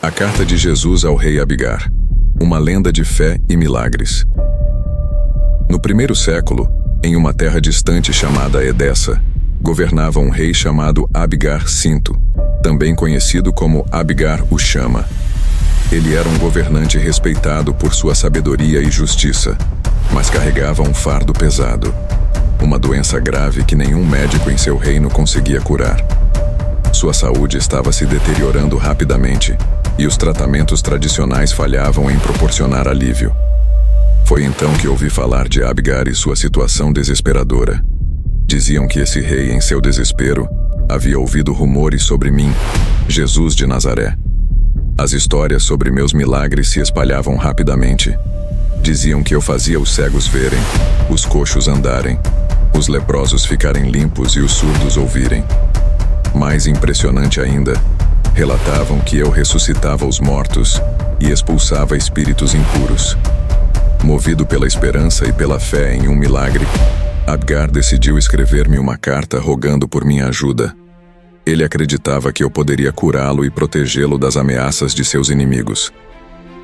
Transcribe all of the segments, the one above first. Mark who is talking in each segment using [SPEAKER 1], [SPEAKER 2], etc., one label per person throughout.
[SPEAKER 1] A carta de Jesus ao rei Abigar, uma lenda de fé e milagres. No primeiro século, em uma terra distante chamada Edessa, governava um rei chamado Abigar Cinto, também conhecido como Abigar o Chama. Ele era um governante respeitado por sua sabedoria e justiça, mas carregava um fardo pesado, uma doença grave que nenhum médico em seu reino conseguia curar. Sua saúde estava se deteriorando rapidamente, e os tratamentos tradicionais falhavam em proporcionar alívio. Foi então que ouvi falar de Abigar e sua situação desesperadora. Diziam que esse rei, em seu desespero, havia ouvido rumores sobre mim, Jesus de Nazaré. As histórias sobre meus milagres se espalhavam rapidamente. Diziam que eu fazia os cegos verem, os coxos andarem, os leprosos ficarem limpos e os surdos ouvirem. Mais impressionante ainda, relatavam que eu ressuscitava os mortos e expulsava espíritos impuros. Movido pela esperança e pela fé em um milagre, Abigar decidiu escrever-me uma carta rogando por minha ajuda. Ele acreditava que eu poderia curá-lo e protegê-lo das ameaças de seus inimigos.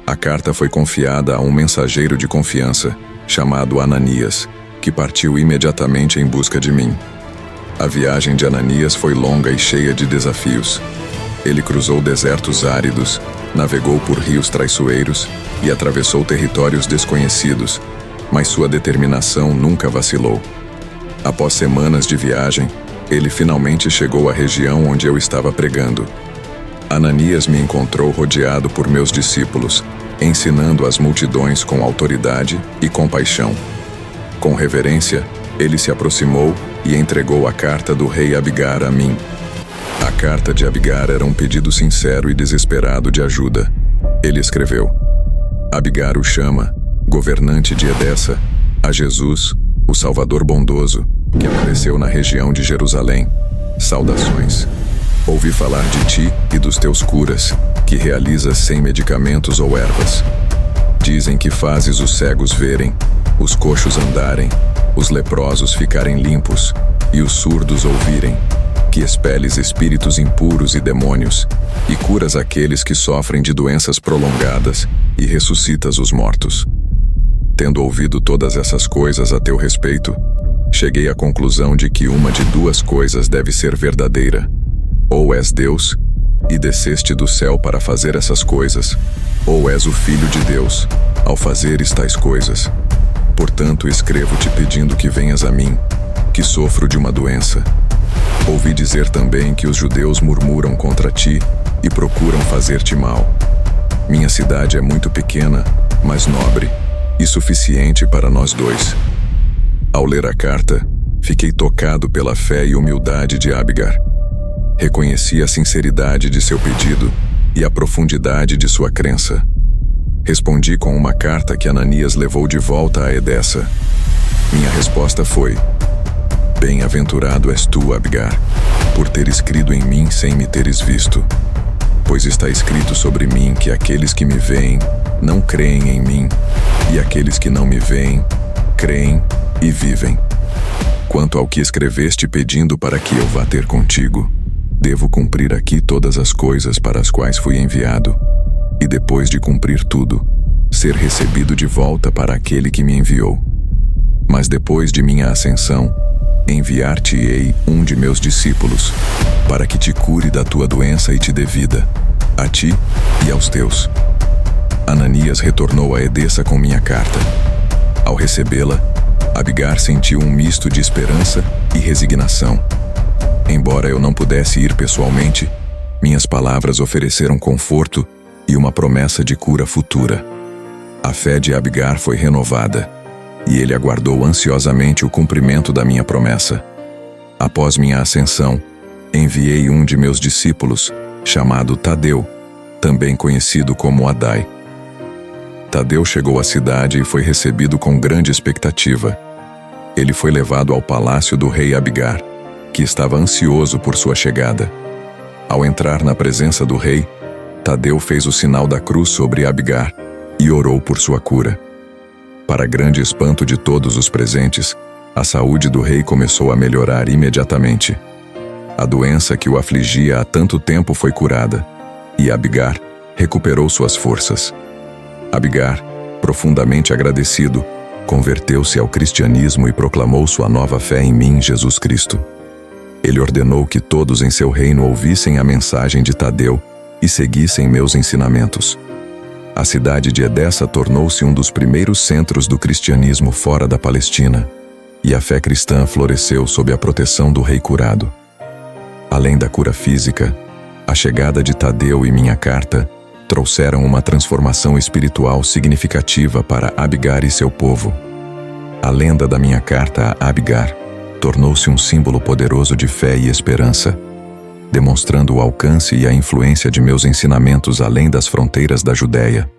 [SPEAKER 1] A carta foi confiada a um mensageiro de confiança, chamado Ananias, que partiu imediatamente em busca de mim. A viagem de Ananias foi longa e cheia de desafios. Ele cruzou desertos áridos, navegou por rios traiçoeiros e atravessou territórios desconhecidos, mas sua determinação nunca vacilou. Após semanas de viagem, ele finalmente chegou à região onde eu estava pregando. Ananias me encontrou rodeado por meus discípulos, ensinando as multidões com autoridade e compaixão. Com reverência, ele se aproximou e entregou a carta do rei Abigar a mim. A carta de Abigar era um pedido sincero e desesperado de ajuda. Ele escreveu: Abigar o chama, governante de Edessa, a Jesus, o Salvador bondoso, que apareceu na região de Jerusalém. Saudações. Ouvi falar de ti e dos teus curas, que realizas sem medicamentos ou ervas. Dizem que fazes os cegos verem, os coxos andarem, os leprosos ficarem limpos e os surdos ouvirem, que expeles espíritos impuros e demônios, e curas aqueles que sofrem de doenças prolongadas e ressuscitas os mortos. Tendo ouvido todas essas coisas a teu respeito, cheguei à conclusão de que uma de duas coisas deve ser verdadeira. Ou és Deus, e desceste do céu para fazer essas coisas, ou és o Filho de Deus, ao fazeres tais coisas. Portanto, escrevo-te pedindo que venhas a mim, que sofro de uma doença. Ouvi dizer também que os judeus murmuram contra ti e procuram fazer-te mal. Minha cidade é muito pequena, mas nobre, e suficiente para nós dois. Ao ler a carta, fiquei tocado pela fé e humildade de Abigar. Reconheci a sinceridade de seu pedido e a profundidade de sua crença. Respondi com uma carta que Ananias levou de volta a Edessa. Minha resposta foi: Bem-aventurado és tu, Abigar, por teres crido em mim sem me teres visto. Pois está escrito sobre mim que aqueles que me veem não creem em mim, e aqueles que não me veem, creem e vivem. Quanto ao que escreveste pedindo para que eu vá ter contigo, devo cumprir aqui todas as coisas para as quais fui enviado, e depois de cumprir tudo, ser recebido de volta para aquele que me enviou. Mas depois de minha ascensão, enviar-te-ei um de meus discípulos, para que te cure da tua doença e te dê vida, a ti e aos teus. Ananias retornou a Edessa com minha carta. Ao recebê-la, Abigar sentiu um misto de esperança e resignação. Embora eu não pudesse ir pessoalmente, minhas palavras ofereceram conforto e uma promessa de cura futura. A fé de Abigar foi renovada, e ele aguardou ansiosamente o cumprimento da minha promessa. Após minha ascensão, enviei um de meus discípulos, chamado Tadeu, também conhecido como Adai. Tadeu chegou à cidade e foi recebido com grande expectativa. Ele foi levado ao palácio do rei Abigar, que estava ansioso por sua chegada. Ao entrar na presença do rei, Tadeu fez o sinal da cruz sobre Abigar e orou por sua cura. Para grande espanto de todos os presentes, a saúde do rei começou a melhorar imediatamente. A doença que o afligia há tanto tempo foi curada, e Abigar, recuperou suas forças. Abigar, profundamente agradecido, converteu-se ao cristianismo e proclamou sua nova fé em mim, Jesus Cristo. Ele ordenou que todos em seu reino ouvissem a mensagem de Tadeu e seguissem meus ensinamentos. A cidade de Edessa tornou-se um dos primeiros centros do cristianismo fora da Palestina, e a fé cristã floresceu sob a proteção do rei curado. Além da cura física, a chegada de Tadeu e minha carta trouxeram uma transformação espiritual significativa para Abigar e seu povo. A lenda da minha carta a Abigar tornou-se um símbolo poderoso de fé e esperança, demonstrando o alcance e a influência de meus ensinamentos além das fronteiras da Judéia.